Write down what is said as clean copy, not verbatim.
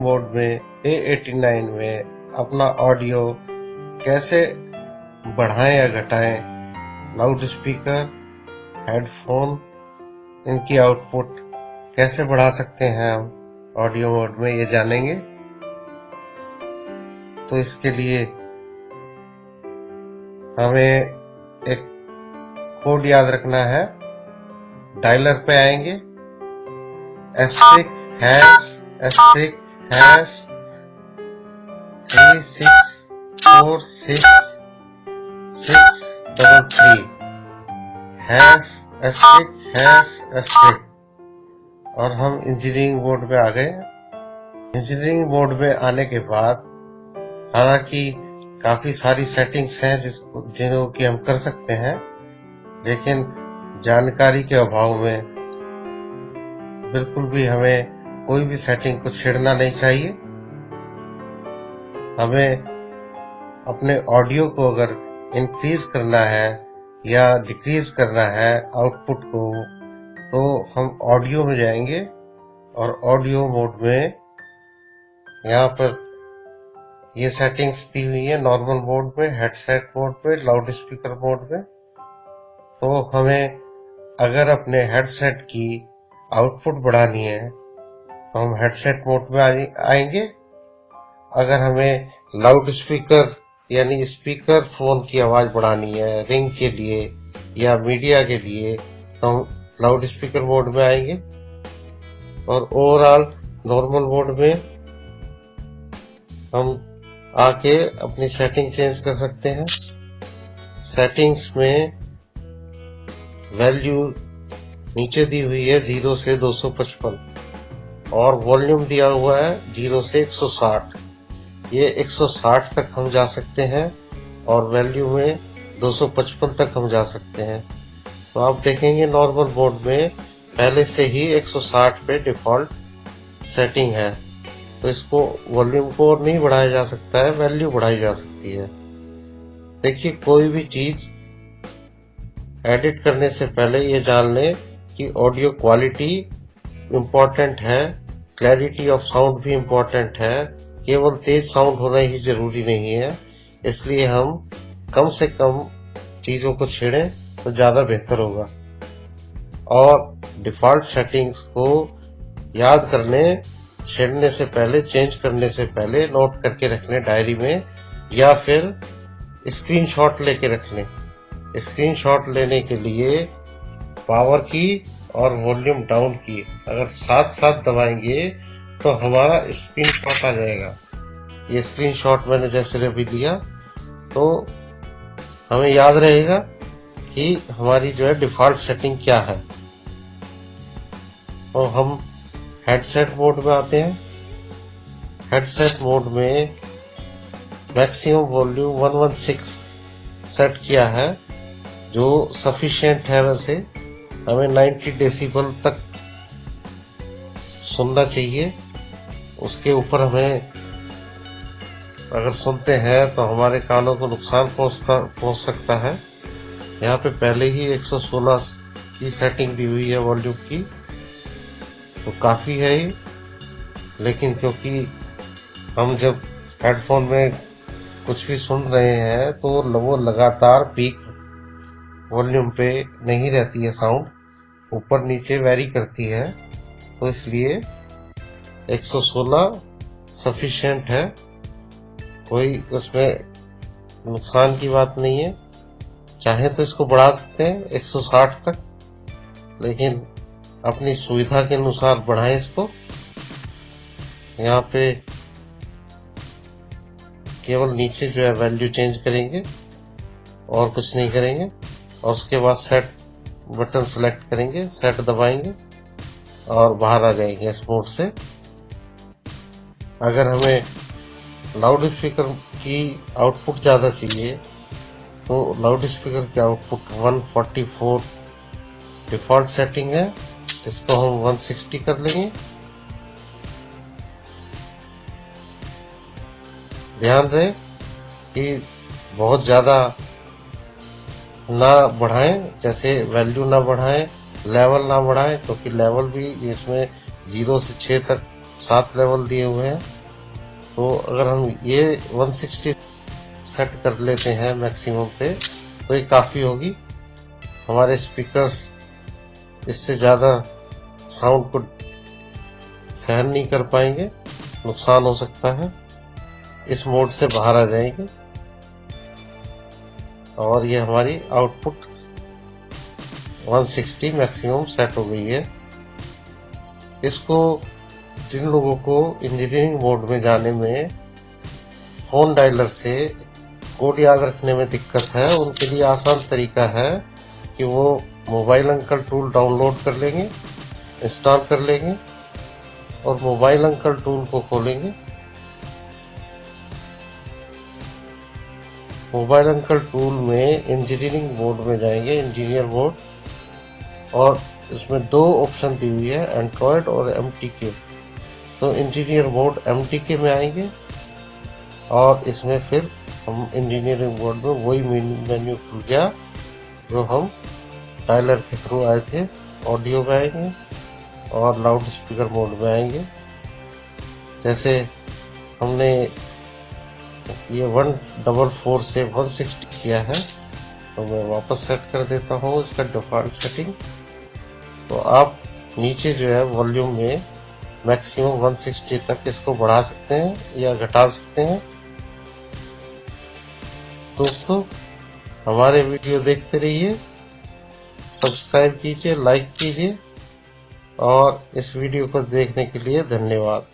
Mode में A89 में अपना ऑडियो कैसे बढ़ाएं या घटाएं, लाउड स्पीकर, हेडफोन, इनकी आउटपुट कैसे बढ़ा सकते हैं हम ऑडियो मोड में, ये जानेंगे। तो इसके लिए हमें एक कोड याद रखना है। डायलर पे आएंगे, *###36466 #####, और हम इंजीनियरिंग मोड में आ गए। इंजीनियरिंग मोड में आने के बाद हालांकि काफी सारी सेटिंग्स हैं जिनको कि हम कर सकते हैं, लेकिन जानकारी के अभाव में बिल्कुल भी हमें कोई भी सेटिंग को छेड़ना नहीं चाहिए। हमें अपने ऑडियो को अगर इंक्रीज करना है या डिक्रीज करना है आउटपुट को, तो हम ऑडियो में जाएंगे और ऑडियो मोड में यहाँ पर ये सेटिंग्स दी हुई है। नॉर्मल मोड में, हेडसेट मोड में, लाउड स्पीकर मोड में। तो हमें अगर अपने हेडसेट की आउटपुट बढ़ानी है तो हम हेडसेट मोड में आएंगे। अगर हमें लाउड स्पीकर यानी स्पीकर फोन की आवाज बढ़ानी है रिंग के लिए या मीडिया के लिए, तो हम लाउड स्पीकर मोड में आएंगे। और ओवरऑल नॉर्मल मोड में हम आके अपनी सेटिंग चेंज कर सकते हैं। सेटिंग्स में वैल्यू नीचे दी हुई है 0 से 255 और वॉल्यूम दिया हुआ है 0 से 160। ये 160 तक हम जा सकते हैं और वैल्यू में 255 तक हम जा सकते हैं। तो आप देखेंगे नॉर्मल मोड में पहले से ही 160 पे डिफॉल्ट सेटिंग है, तो इसको वॉल्यूम को और नहीं बढ़ाया जा सकता है, वैल्यू बढ़ाई जा सकती है। देखिए, कोई भी चीज एडिट करने से पहले ये जान लें कि ऑडियो क्वालिटी इम्पोर्टेंट है, क्लैरिटी ऑफ साउंड भी इम्पोर्टेंट है। केवल तेज साउंड होना ही जरूरी नहीं है, इसलिए हम कम से कम चीजों को छेड़ें तो ज्यादा बेहतर होगा। और डिफॉल्ट सेटिंग्स को याद करने, छेड़ने से पहले, चेंज करने से पहले नोट करके रखने डायरी में, या फिर स्क्रीनशॉट लेके रख लें। स्क्रीनशॉट लेने के लिए पावर की और वॉल्यूम डाउन की अगर साथ साथ दबाएंगे तो हमारा स्क्रीनशॉट आ जाएगा। ये स्क्रीनशॉट मैंने जैसे अभी लिया, तो हमें याद रहेगा कि हमारी जो है डिफॉल्ट सेटिंग क्या है। तो हम हेडसेट मोड में आते हैं। हेडसेट मोड में मैक्सिमम वॉल्यूम 116 सेट किया है, जो सफिशिएंट है। वैसे हमें 90 डेसिबल तक सुनना चाहिए। उसके ऊपर हमें अगर सुनते हैं तो हमारे कानों को नुकसान पहुंच सकता है। यहाँ पे पहले ही 116 की सेटिंग दी हुई है वॉल्यूम की, तो काफी है ये। लेकिन क्योंकि हम जब हेडफोन में कुछ भी सुन रहे हैं तो वो लगातार पीक वॉल्यूम पे नहीं रहती है, साउंड ऊपर नीचे वेरी करती है, तो इसलिए 116 सफिशिएंट है। कोई उसमें नुकसान की बात नहीं है। चाहे तो इसको बढ़ा सकते हैं 160 तक, लेकिन अपनी सुविधा के अनुसार बढ़ाएं इसको। यहाँ पे केवल नीचे जो है वैल्यू चेंज करेंगे और कुछ नहीं करेंगे, और उसके बाद सेट बटन सेलेक्ट करेंगे, सेट दबाएंगे और बाहर आ जाएंगे इस मोड से। अगर हमें लाउड स्पीकर की आउटपुट ज्यादा चाहिए तो लाउड स्पीकर की आउटपुट 144 डिफॉल्ट सेटिंग है, इसको हम 160 कर लेंगे। ध्यान रहे कि बहुत ज्यादा ना बढ़ाएं, जैसे वैल्यू ना बढ़ाएं, लेवल ना बढ़ाएं, क्योंकि लेवल भी इसमें 0 से 6 तक 7 लेवल दिए हुए हैं। तो अगर हम ये 160 सेट कर लेते हैं मैक्सिमम पे तो ये काफी होगी। हमारे स्पीकर्स इससे ज्यादा साउंड को सहन नहीं कर पाएंगे, नुकसान हो सकता है। इस मोड से बाहर आ जाएंगे और ये हमारी आउटपुट 160 मैक्सिमम सेट हो गई है। इसको जिन लोगों को इंजीनियरिंग मोड में जाने में फोन डायलर से कोड याद रखने में दिक्कत है, उनके लिए आसान तरीका है कि वो मोबाइल अंकल टूल डाउनलोड कर लेंगे, इंस्टॉल कर लेंगे और मोबाइल अंकल टूल को खोलेंगे। मोबाइल अंकल टूल में इंजीनियरिंग मोड में जाएंगे, इंजीनियर मोड, और इसमें 2 ऑप्शन दी हुई है, एंड्रॉयड और MTK। तो इंजीनियर मोड MTK में आएंगे और इसमें फिर हम इंजीनियरिंग मोड में वही मेन्यू खुल गया जो हम डायलर के थ्रू आए थे। ऑडियो में आएंगे और लाउड स्पीकर मोड में आएंगे। जैसे हमने ये 144 से 160 किया है तो मैं वापस सेट कर देता हूँ इसका डिफॉल्ट सेटिंग। तो आप नीचे जो है वॉल्यूम में मैक्सिमम 160 तक इसको बढ़ा सकते हैं या घटा सकते हैं। दोस्तों, हमारे वीडियो देखते रहिए, सब्सक्राइब कीजिए, लाइक कीजिए और इस वीडियो को देखने के लिए धन्यवाद।